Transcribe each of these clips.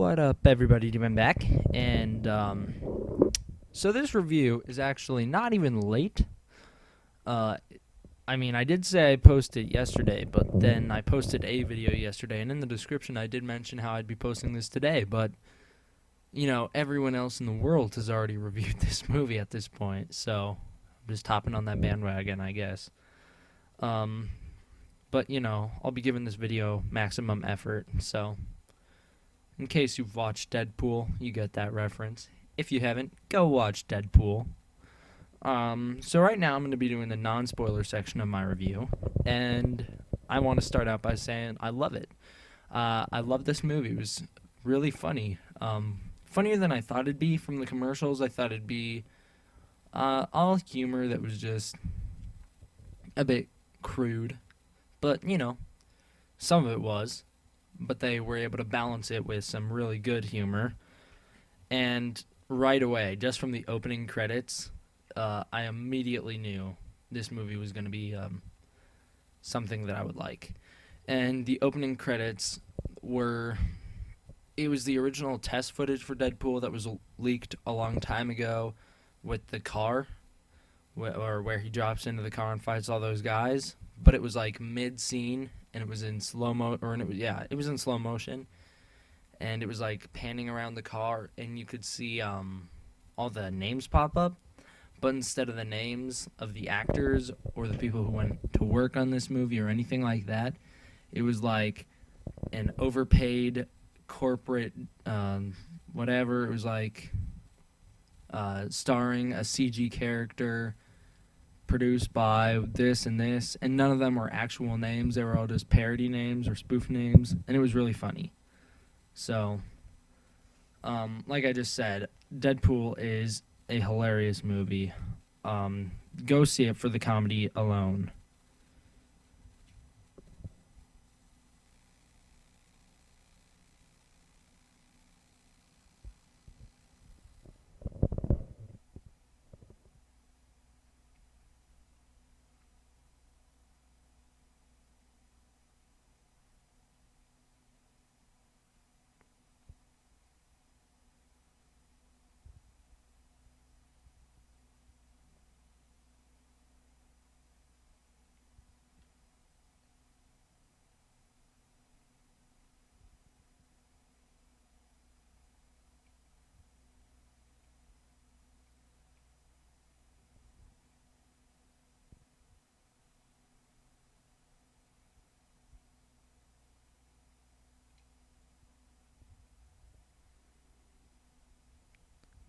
What up, everybody? Doing back, and so this review is actually not even late. Uh, I did say I posted yesterday, but then I posted a video yesterday, and in the description I did mention how I'd be posting this today. But everyone else in the world has already reviewed this movie at this point, so I'm just hopping on that bandwagon, I guess. Um, but I'll be giving this video maximum effort, so. In case you've watched Deadpool, you get that reference. If you haven't, go watch Deadpool. So right now I'm going to be doing the non-spoiler section of my review, and I want to start out by saying I love it. I love this movie. It was really funny. Funnier than I thought it'd be from the commercials. I thought it'd be all humor that was just a bit crude, but some of it was. But they were able to balance it with some really good humor. And right away, just from the opening credits, I immediately knew this movie was going to be something that I would like. And the opening credits it was the original test footage for Deadpool that was leaked a long time ago with the car, where he drops into the car and fights all those guys. But it was like mid-scene, and it was in it was in slow motion, and it was like panning around the car, and you could see all the names pop up, but instead of the names of the actors or the people who went to work on this movie or anything like that, it was like an overpaid corporate whatever. It was like starring a CG character, produced by this and this, and none of them were actual names. They were all just parody names or spoof names, and it was really funny. So, like I just said, Deadpool is a hilarious movie. Go see it for the comedy alone.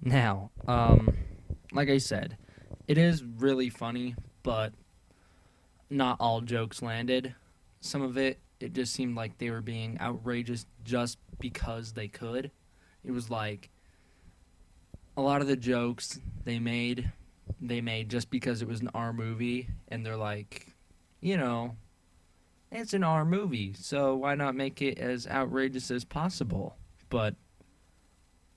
Now, like I said, it is really funny, but not all jokes landed. Some of it just seemed like they were being outrageous just because they could. It was like a lot of the jokes they made just because it was an R movie, and they're like, it's an R movie, so why not make it as outrageous as possible? But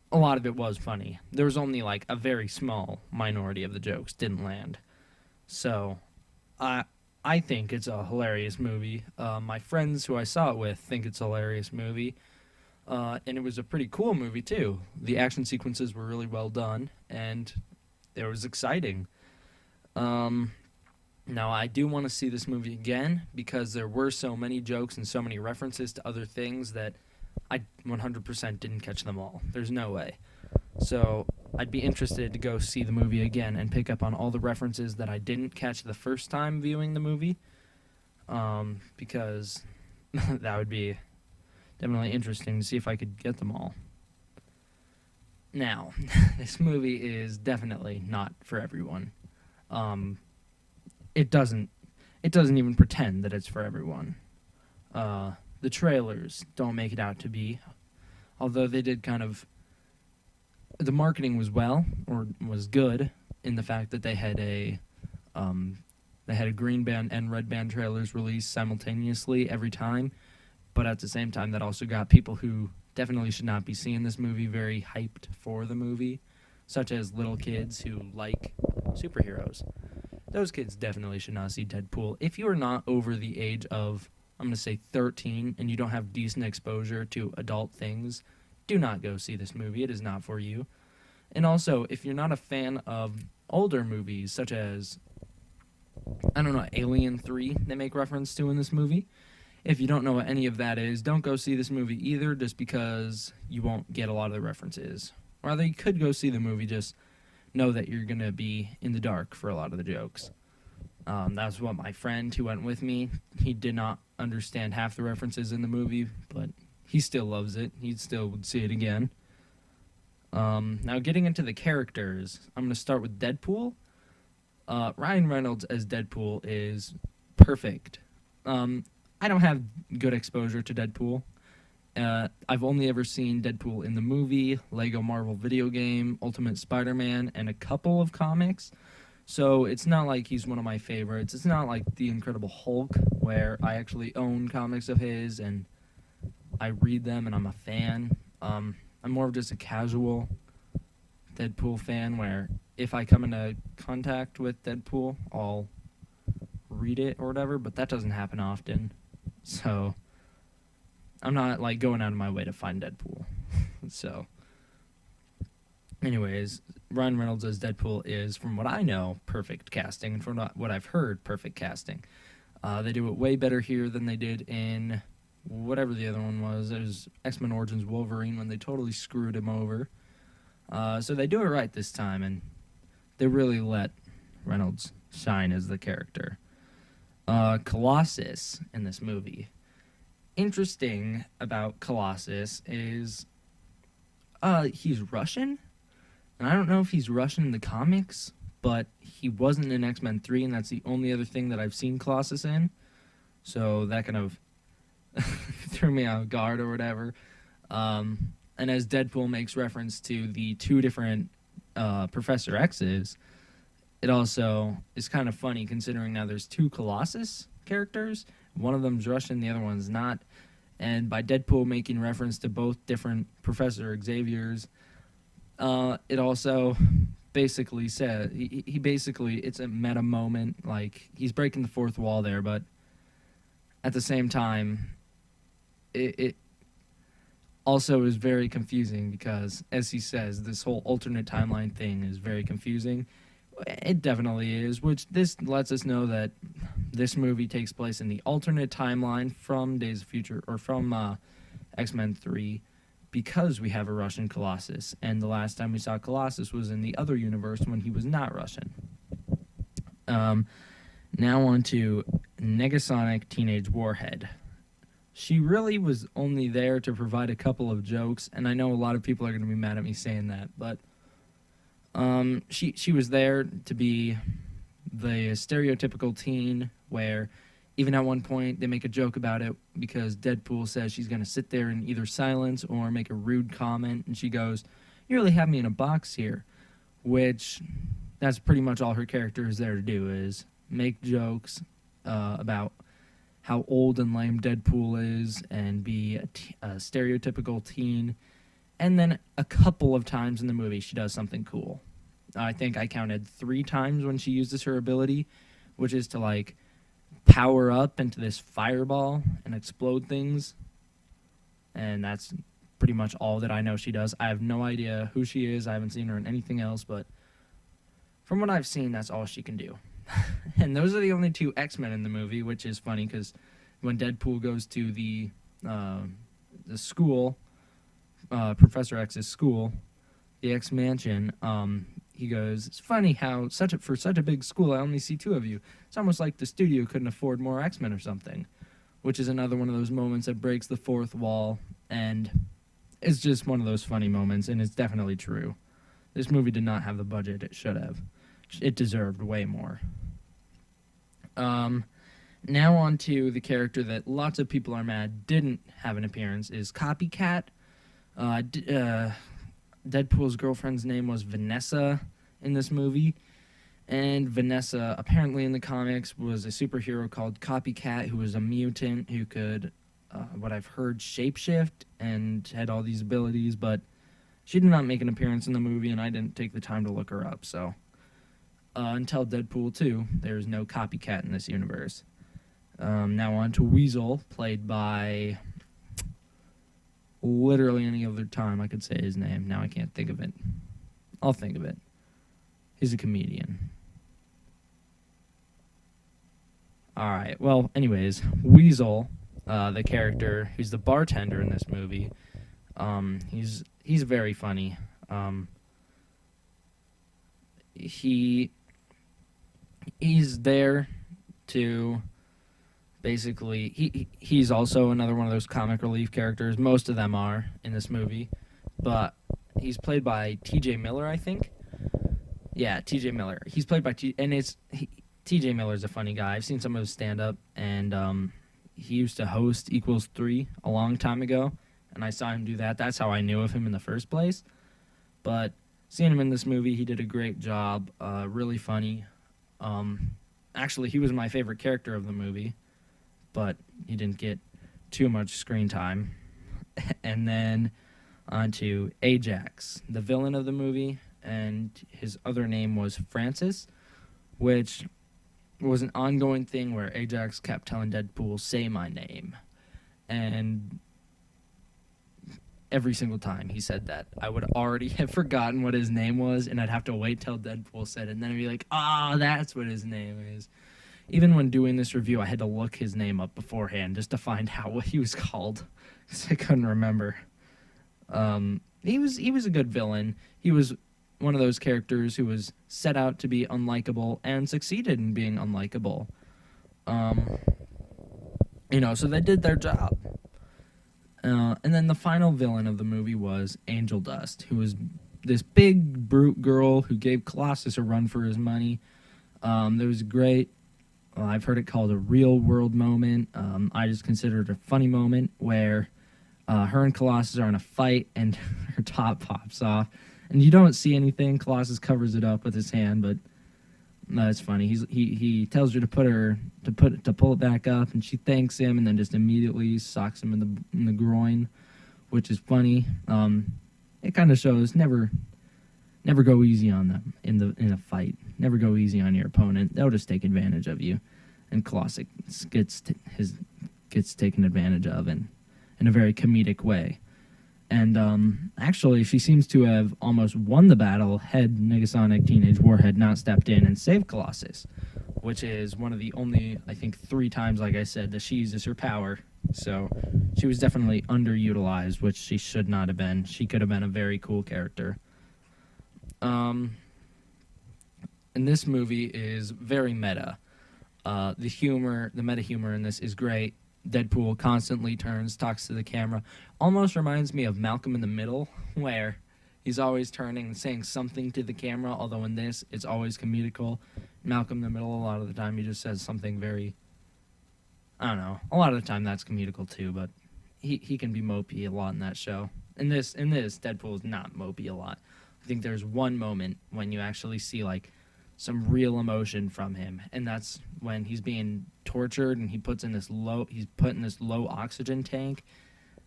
a lot of it was funny. There was only like a very small minority of the jokes didn't land. So, I think it's a hilarious movie. My friends who I saw it with think it's a hilarious movie. And it was a pretty cool movie, too. The action sequences were really well done, and it was exciting. Now, I do want to see this movie again, because there were so many jokes and so many references to other things that I 100% didn't catch them all. There's no way. So I'd be interested to go see the movie again and pick up on all the references that I didn't catch the first time viewing the movie, because that would be definitely interesting to see if I could get them all. Now, this movie is definitely not for everyone. It doesn't even pretend that it's for everyone. The trailers don't make it out to be, although they did the marketing was was good in the fact that they had a green band and red band trailers released simultaneously every time, but at the same time that also got people who definitely should not be seeing this movie very hyped for the movie, such as little kids who like superheroes. Those kids definitely should not see Deadpool. If you are not over the age of, I'm going to say 13, and you don't have decent exposure to adult things, do not go see this movie. It is not for you. And also, if you're not a fan of older movies, such as, I don't know, Alien 3, they make reference to in this movie. If you don't know what any of that is, don't go see this movie either, just because you won't get a lot of the references. Rather, you could go see the movie, just know that you're going to be in the dark for a lot of the jokes. That's what my friend who went with me, he did not understand half the references in the movie, but he still loves it. He still would see it again. Now, getting into the characters, I'm going to start with Deadpool. Ryan Reynolds as Deadpool is perfect. I don't have good exposure to Deadpool. I've only ever seen Deadpool in the movie, Lego Marvel video game, Ultimate Spider-Man, and a couple of comics. So it's not like he's one of my favorites. It's not like The Incredible Hulk, where I actually own comics of his and I read them and I'm a fan. I'm more of just a casual Deadpool fan, where if I come into contact with Deadpool, I'll read it or whatever, but that doesn't happen often. So I'm not like going out of my way to find Deadpool. So anyways, Ryan Reynolds as Deadpool is, from what I know, perfect casting, and from what I've heard, perfect casting. They do it way better here than they did in whatever the other one was. It was X-Men Origins Wolverine, when they totally screwed him over. So they do it right this time, and they really let Reynolds shine as the character. Colossus in this movie. Interesting about Colossus is he's Russian. And I don't know if he's Russian in the comics, but he wasn't in X-Men 3, and that's the only other thing that I've seen Colossus in. So that kind of threw me off guard or whatever. And as Deadpool makes reference to the two different Professor X's, it also is kind of funny considering now there's two Colossus characters. One of them's Russian, the other one's not. And by Deadpool making reference to both different Professor Xaviers, it also basically said, he basically, it's a meta moment, like he's breaking the fourth wall there, but at the same time, it also is very confusing because, as he says, this whole alternate timeline thing is very confusing. It definitely is, which this lets us know that this movie takes place in the alternate timeline from Days of Future, or from X-Men 3, because we have a Russian Colossus, and the last time we saw Colossus was in the other universe when he was not Russian. Now on to Negasonic Teenage Warhead. She really was only there to provide a couple of jokes, and I know a lot of people are going to be mad at me saying that, but she was there to be the stereotypical teen, where even at one point they make a joke about it because Deadpool says she's going to sit there in either silence or make a rude comment, and she goes, "You really have me in a box here," which that's pretty much all her character is there to do, is make jokes about how old and lame Deadpool is and be a stereotypical teen. And then a couple of times in the movie she does something cool. I think I counted 3 times when she uses her ability, which is to like power up into this fireball and explode things. And that's pretty much all that I know she does. I have no idea who she is. I haven't seen her in anything else, but from what I've seen, that's all she can do. And those are the only 2 X-Men in the movie, which is funny because when Deadpool goes to the school, Professor X's school, the X Mansion, he goes, "It's funny how for such a big school, I only see 2 of you. It's almost like the studio couldn't afford more X-Men or something," which is another one of those moments that breaks the fourth wall, and it's just one of those funny moments, and it's definitely true. This movie did not have the budget it should have. It deserved way more. Now on to the character that lots of people are mad didn't have an appearance, is Copycat. Deadpool's girlfriend's name was Vanessa in this movie, and Vanessa apparently in the comics was a superhero called Copycat, who was a mutant who could, what I've heard, shapeshift and had all these abilities, but she did not make an appearance in the movie, and I didn't take the time to look her up, so until Deadpool 2, there's no Copycat in this universe. Now on to Weasel, played by literally any other time I could say his name. Now I can't think of it. I'll think of it. He's a comedian. All right. Well, anyways, Weasel, the character who's the bartender in this movie, he's very funny. He he's there to basically he's also another one of those comic relief characters. Most of them are in this movie, but he's played by T.J. Miller, I think. Yeah, T.J. Miller. He's played by T.J. Miller's a funny guy. I've seen some of his stand up, and he used to host Equals 3 a long time ago, and I saw him do that. That's how I knew of him in the first place. But seeing him in this movie, he did a great job. Really funny. Actually, he was my favorite character of the movie, but he didn't get too much screen time. And then on to Ajax, the villain of the movie, and his other name was Francis, which was an ongoing thing where Ajax kept telling Deadpool, "Say my name." And every single time he said that, I would already have forgotten what his name was, and I'd have to wait till Deadpool said it, and then I'd be like, that's what his name is. Even when doing this review, I had to look his name up beforehand just to find out what he was called, because I couldn't remember. He was a good villain. He was one of those characters who was set out to be unlikable and succeeded in being unlikable. So they did their job. And then the final villain of the movie was Angel Dust, who was this big brute girl who gave Colossus a run for his money. There was great. I've heard it called a real world moment. I just consider it a funny moment where her and Colossus are in a fight and her top pops off. And you don't see anything. Colossus covers it up with his hand, but it's funny. He tells her to pull it back up, and she thanks him, and then just immediately socks him in the groin, which is funny. It kind of shows never go easy on them in a fight. Never go easy on your opponent. They'll just take advantage of you, and Colossus gets taken advantage of in a very comedic way. And actually, she seems to have almost won the battle had Negasonic Teenage Warhead not stepped in and saved Colossus, which is one of the only, I think, 3 times, like I said, that she uses her power. So she was definitely underutilized, which she should not have been. She could have been a very cool character. And this movie is very meta. The meta humor in this is great. Deadpool constantly talks to the camera. Almost reminds me of Malcolm in the Middle, where he's always turning and saying something to the camera, although in this, it's always comedical. Malcolm in the Middle, a lot of the time, he just says something very, I don't know. A lot of the time, that's comedical, too, but he can be mopey a lot in that show. In this, Deadpool is not mopey a lot. I think there's one moment when you actually see, like, some real emotion from him, and that's when he's being tortured and he's put in this low oxygen tank,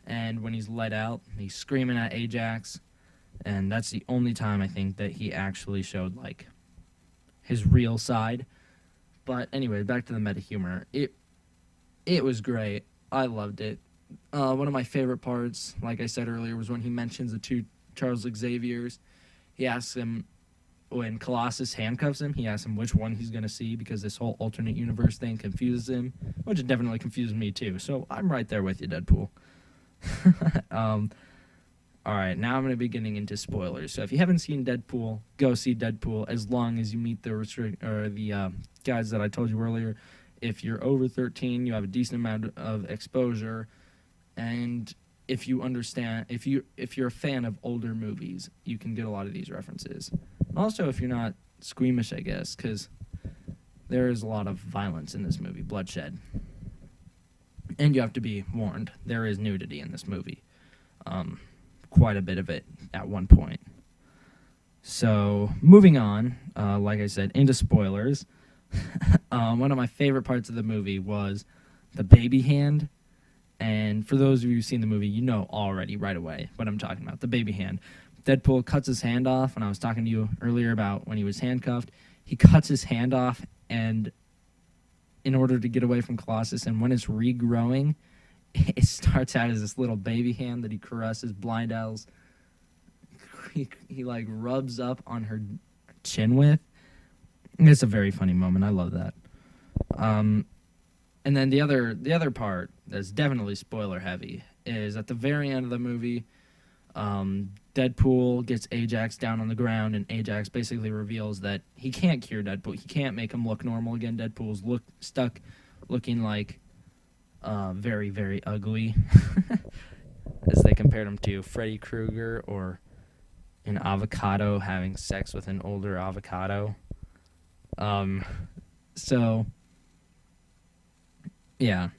and when he's let out, he's screaming at Ajax, and that's the only time I think that he actually showed like his real side. But anyway, back to the meta humor. It was great. I loved it. One of my favorite parts, like I said earlier, was when he mentions the 2 Charles Xaviers. He asks him, when Colossus handcuffs him, he asks him which one he's going to see, because this whole alternate universe thing confuses him, which it definitely confuses me too. So I'm right there with you, Deadpool. All right, now I'm going to be getting into spoilers. So if you haven't seen Deadpool, go see Deadpool as long as you meet the guides that I told you earlier. If you're over 13, you have a decent amount of exposure, and if you're a fan of older movies, you can get a lot of these references. Also, if you're not squeamish, I guess, because there is a lot of violence in this movie, bloodshed. And you have to be warned, there is nudity in this movie. Quite a bit of it at one point. So, moving on, like I said, into spoilers. One of my favorite parts of the movie was the baby hand. And for those of you who've seen the movie, you know already right away what I'm talking about, the baby hand. Deadpool cuts his hand off, and I was talking to you earlier about when he was handcuffed. He cuts his hand off, and in order to get away from Colossus, and when it's regrowing, it starts out as this little baby hand that he caresses blind owls. He like rubs up on her chin with. It's a very funny moment. I love that. Um, and then the other part that's definitely spoiler heavy is at the very end of the movie. Deadpool gets Ajax down on the ground, and Ajax basically reveals that he can't cure Deadpool. He can't make him look normal again. Deadpool's stuck looking like very, very ugly, as they compared him to Freddy Krueger or an avocado having sex with an older avocado. So, yeah.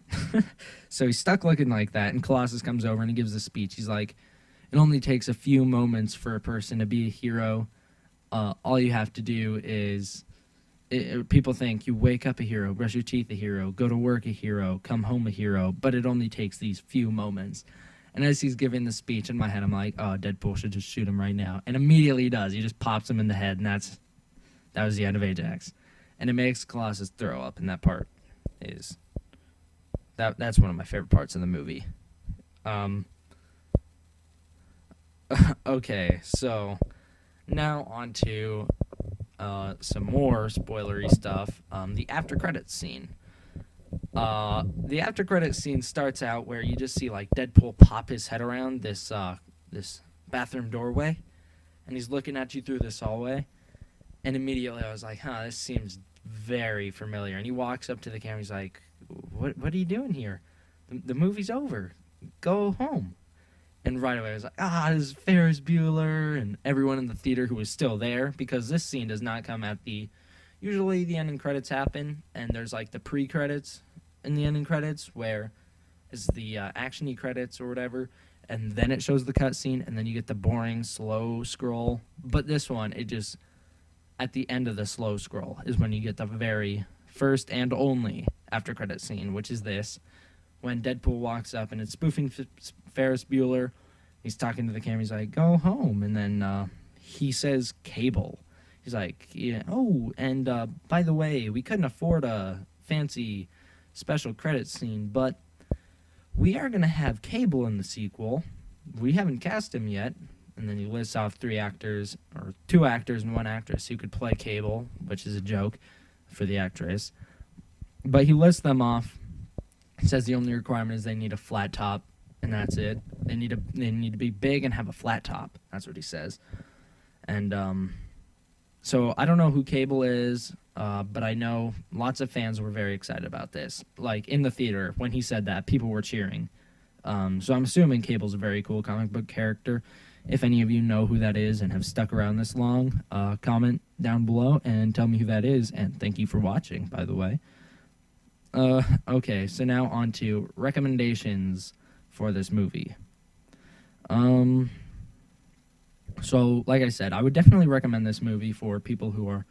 So he's stuck looking like that, and Colossus comes over and he gives a speech. He's like, it only takes a few moments for a person to be a hero. All you have to do is... people think you wake up a hero, brush your teeth a hero, go to work a hero, come home a hero, but it only takes these few moments. And as he's giving the speech in my head, I'm like, oh, Deadpool should just shoot him right now. And immediately he does. He just pops him in the head, and that was the end of Ajax. And it makes Colossus throw up, and that part is... That's one of my favorite parts of the movie. Okay, so now on to some more spoilery stuff. The after credits scene. The after credits scene starts out where you just see like Deadpool pop his head around this bathroom doorway, and he's looking at you through this hallway. And immediately I was like, huh, this seems very familiar. And he walks up to the camera. He's like, what are you doing here? The movie's over. Go home. And right away I was like, this is Ferris Bueller, and everyone in the theater who was still there, because this scene does not come at usually the ending credits happen, and there's like the pre-credits in the ending credits, where it's the action-y credits or whatever, and then it shows the cutscene, and then you get the boring, slow scroll. But this one, it just, at the end of the slow scroll, is when you get the very first and only after credit scene, which is this, when Deadpool walks up, and it's spoofing Ferris Bueller. He's talking to the camera. He's like, go home. And then he says cable. He's like, yeah, oh, and by the way, we couldn't afford a fancy special credits scene, but we are going to have Cable in the sequel. We haven't cast him yet. And then he lists off 3 actors, or 2 actors and 1 actress who could play Cable, which is a joke for the actress. But he lists them off. He says the only requirement is they need a flat top, and that's it. They need to be big and have a flat top. That's what he says. And so I don't know who Cable is, but I know lots of fans were very excited about this. Like in the theater, when he said that, people were cheering. So I'm assuming Cable's a very cool comic book character. If any of you know who that is and have stuck around this long, comment down below and tell me who that is. And thank you for watching, by the way. Okay, so now on to recommendations for this movie. So, like I said, I would definitely recommend this movie for people who are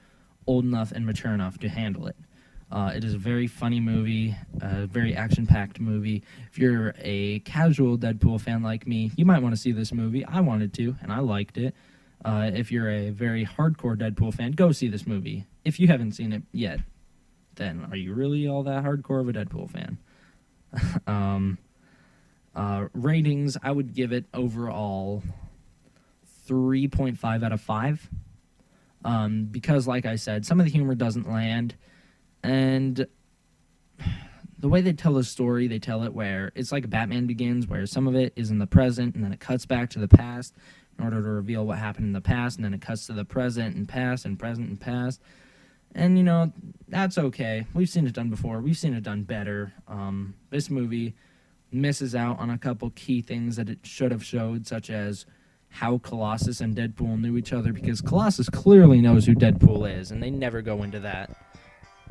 old enough and mature enough to handle it. It is a very funny movie, a very action-packed movie. If you're a casual Deadpool fan like me, you might want to see this movie. I wanted to, and I liked it. If you're a very hardcore Deadpool fan, go see this movie. If you haven't seen it yet, then are you really all that hardcore of a Deadpool fan? Ratings, I would give it overall 3.5 out of 5. Because, like I said, some of the humor doesn't land, and the way they tell the story, they tell it where it's like Batman Begins, where some of it is in the present, and then it cuts back to the past in order to reveal what happened in the past, and then it cuts to the present and past and present and past. And, you know, that's okay. We've seen it done before. We've seen it done better. This movie misses out on a couple key things that it should have showed, such as how Colossus and Deadpool knew each other, because Colossus clearly knows who Deadpool is, and they never go into that.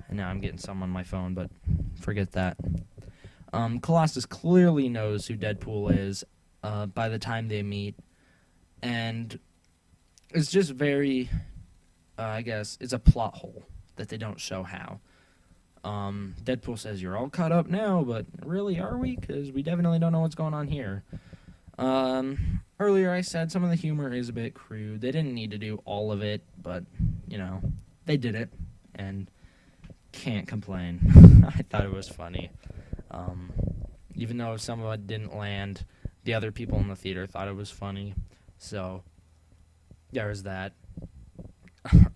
And now I'm getting some on my phone, but forget that. Colossus clearly knows who Deadpool is by the time they meet, and it's just very... I guess it's a plot hole that they don't show how. Deadpool says, you're all caught up now, but really, are we? Because we definitely don't know what's going on here. Earlier I said some of the humor is a bit crude. They didn't need to do all of it, but, you know, they did it, and can't complain. I thought it was funny. Even though some of it didn't land, the other people in the theater thought it was funny. So there was that.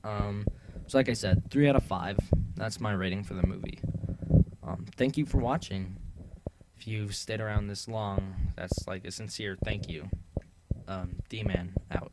um, so like I said, 3 out of 5. That's my rating for the movie. Thank you for watching. If you've stayed around this long, that's like a sincere thank you. D-Man out.